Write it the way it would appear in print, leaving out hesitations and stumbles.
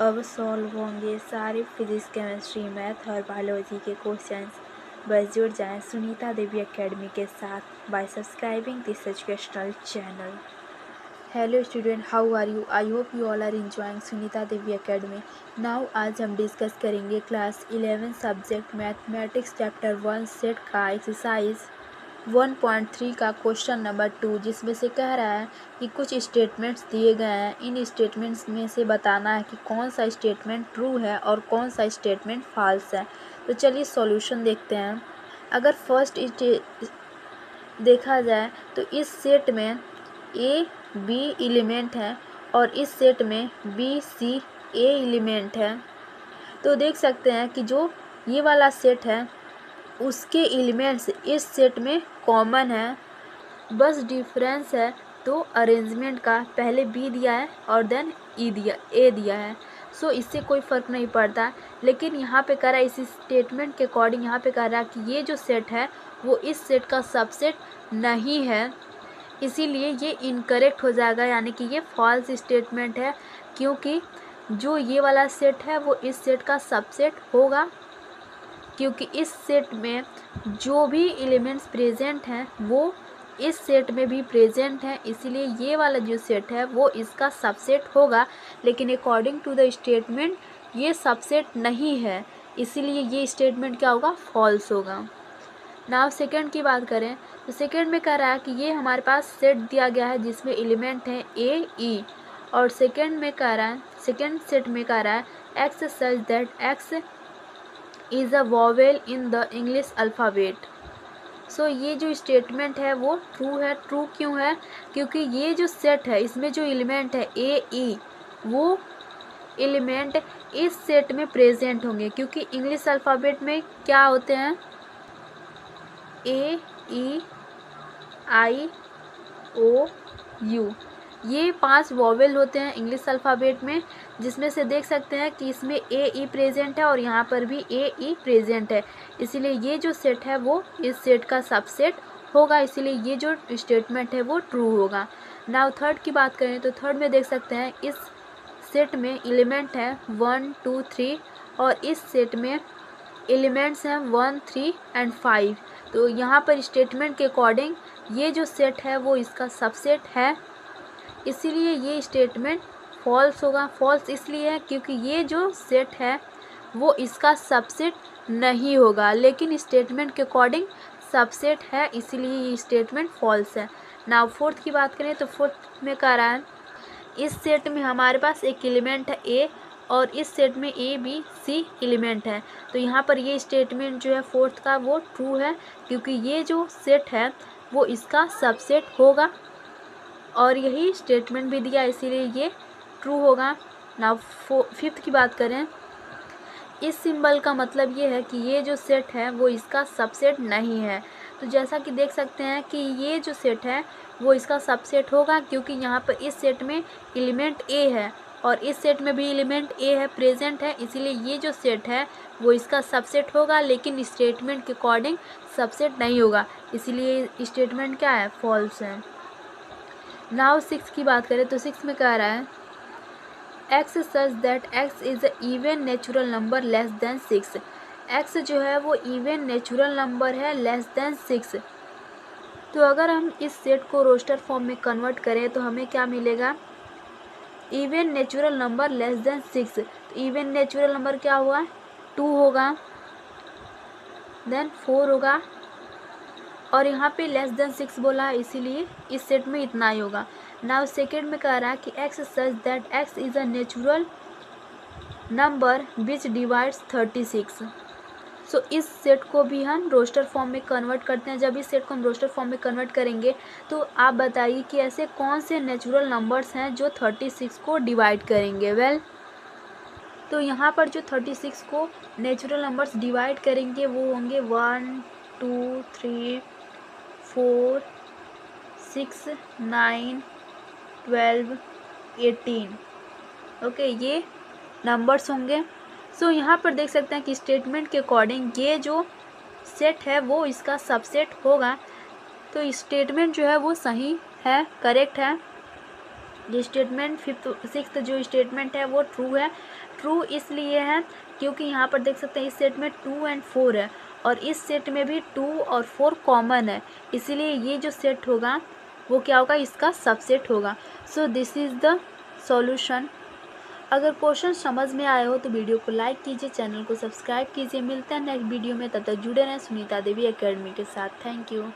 अब सॉल्व होंगे सारे फिजिक्स, केमिस्ट्री, मैथ और बायोलॉजी के क्वेश्चंस। बस जुड़ जाएं सुनीता देवी एकेडमी के साथ by subscribing this educational channel. Hello student, how are you? I hope you all are enjoying Sunita Devi academy. Now आज हम डिस्कस करेंगे class 11 subject mathematics chapter 1 set का एक्सरसाइज 1.3 का क्वेश्चन नंबर 2, जिसमें से कह रहा है कि कुछ स्टेटमेंट्स दिए गए हैं। इन स्टेटमेंट्स में से बताना है कि कौन सा स्टेटमेंट ट्रू है और कौन सा स्टेटमेंट फॉल्स है। तो चलिए सॉल्यूशन देखते हैं। अगर फर्स्ट देखा जाए तो इस सेट में ए बी एलिमेंट है और इस सेट में बी सी ए एलिमेंट है। तो देख सकते हैं कि जो ये वाला सेट है उसके एलिमेंट्स इस सेट में कॉमन है, बस डिफरेंस है तो अरेंजमेंट का। पहले बी दिया है और देन ए दिया है, सो इससे कोई फ़र्क नहीं पड़ता। लेकिन यहाँ पे कह रहा है, इस स्टेटमेंट के अकॉर्डिंग यहाँ पे कह रहा है कि ये जो सेट है वो इस सेट का सबसेट नहीं है, इसीलिए ये इनकरेक्ट हो जाएगा, यानी कि ये फॉल्स स्टेटमेंट है। क्योंकि जो ये वाला सेट है वो इस सेट का सबसेट होगा, क्योंकि इस सेट में जो भी एलिमेंट्स प्रेजेंट हैं वो इस सेट में भी प्रेजेंट हैं, इसीलिए ये वाला जो सेट है वो इसका सबसेट होगा। लेकिन अकॉर्डिंग टू द स्टेटमेंट ये सबसेट नहीं है, इसीलिए ये स्टेटमेंट क्या होगा? फॉल्स होगा। नाउ सेकंड की बात करें तो सेकंड में कह रहा है कि ये हमारे पास सेट दिया गया है जिसमें एलिमेंट हैं ए ई, और सेकंड में कह रहा है, सेकंड सेट में कह रहा है X such that X is a vowel in the English alphabet. So ये जो स्टेटमेंट है वो ट्रू है। ट्रू क्यों है? क्योंकि ये जो सेट है इसमें जो एलिमेंट है ए ई, वो एलिमेंट इस सेट में प्रेजेंट होंगे, क्योंकि इंग्लिश अल्फ़ाबेट में क्या होते हैं? ए ई आई ओ यू, ये 5 वॉवेल होते हैं इंग्लिश अल्फ़ाबेट में, जिसमें से देख सकते हैं कि इसमें ए ई प्रेजेंट है और यहाँ पर भी ए ई प्रेजेंट है, इसीलिए ये जो सेट है वो इस सेट का सबसेट होगा, इसीलिए ये जो स्टेटमेंट है वो ट्रू होगा। नाउ थर्ड की बात करें तो थर्ड में देख सकते हैं इस सेट में एलिमेंट है 1 2 3 और इस सेट में एलिमेंट्स हैं 1 3 एंड 5। तो यहाँ पर स्टेटमेंट के अकॉर्डिंग ये जो सेट है वो इसका सबसेट है, इसीलिए ये स्टेटमेंट फॉल्स होगा। फॉल्स इसलिए है क्योंकि ये जो सेट है वो इसका सबसेट नहीं होगा, लेकिन स्टेटमेंट के अकॉर्डिंग सबसेट है, इसीलिए ये स्टेटमेंट फॉल्स है। नाउ फोर्थ की बात करें तो फोर्थ में कह रहा है इस सेट में हमारे पास एक एलिमेंट है ए और इस सेट में ए बी सी एलिमेंट है। तो यहाँ पर ये स्टेटमेंट जो है फोर्थ का वो ट्रू है, क्योंकि ये जो सेट है वो इसका सबसेट होगा और यही स्टेटमेंट भी दिया, इसीलिए ये ट्रू होगा। नाउ फिफ्थ की बात करें, इस सिंबल का मतलब ये है कि ये जो सेट है वो इसका सबसेट नहीं है। तो जैसा कि देख सकते हैं कि ये जो सेट है वो इसका सबसेट होगा, क्योंकि यहाँ पर इस सेट में एलिमेंट ए है और इस सेट में भी एलिमेंट ए है प्रेजेंट है, इसीलिए ये जो सेट है वो इसका सबसेट होगा, लेकिन स्टेटमेंट के अकॉर्डिंग सबसेट नहीं होगा, इसीलिए स्टेटमेंट क्या है? फॉल्स है। नाउ सिक्स की बात करें तो सिक्स में कह रहा है X such that X is a even natural number less than 6। X जो है वो इवन नेचुरल नंबर है लेस देन 6। तो अगर हम इस सेट को रोस्टर फॉर्म में कन्वर्ट करें तो हमें क्या मिलेगा? Even natural number less than 6। तो इवन नेचुरल नंबर क्या हुआ? 2 होगा, देन 4 होगा, और यहाँ पे लेस देन 6 बोला है, इसीलिए इस सेट में इतना ही होगा। नाउ सेकेंड में कह रहा है कि x such that X is a natural number which divides 36। सो इस सेट को भी हम रोस्टर फॉर्म में कन्वर्ट करते हैं। जब इस सेट को हम रोस्टर फॉर्म में कन्वर्ट करेंगे तो आप बताइए कि ऐसे कौन से नेचुरल नंबर्स हैं जो 36 को डिवाइड करेंगे? वेल, तो यहाँ पर जो 36 को नेचुरल नंबर्स डिवाइड करेंगे वो होंगे 1 2 3 4 6 9 12 18। ओके, ये नंबर्स होंगे। सो यहाँ पर देख सकते हैं कि स्टेटमेंट के अकॉर्डिंग ये जो सेट है वो इसका सबसेट होगा, तो स्टेटमेंट जो है वो सही है, करेक्ट है। ये स्टेटमेंट सिक्स्थ जो स्टेटमेंट है वो ट्रू है। ट्रू इसलिए है क्योंकि यहाँ पर देख सकते हैं इस सेट में 2 और 4 है और इस सेट में भी 2 और 4 कॉमन है, इसीलिए ये जो सेट होगा वो क्या होगा, इसका सबसेट होगा। So this is the solution. अगर क्वेश्चन समझ में आए हो तो वीडियो को लाइक कीजिए, चैनल को सब्सक्राइब कीजिए। मिलते हैं नेक्स्ट वीडियो में, तब तक जुड़े रहें सुनीता देवी एकेडमी के साथ। Thank you.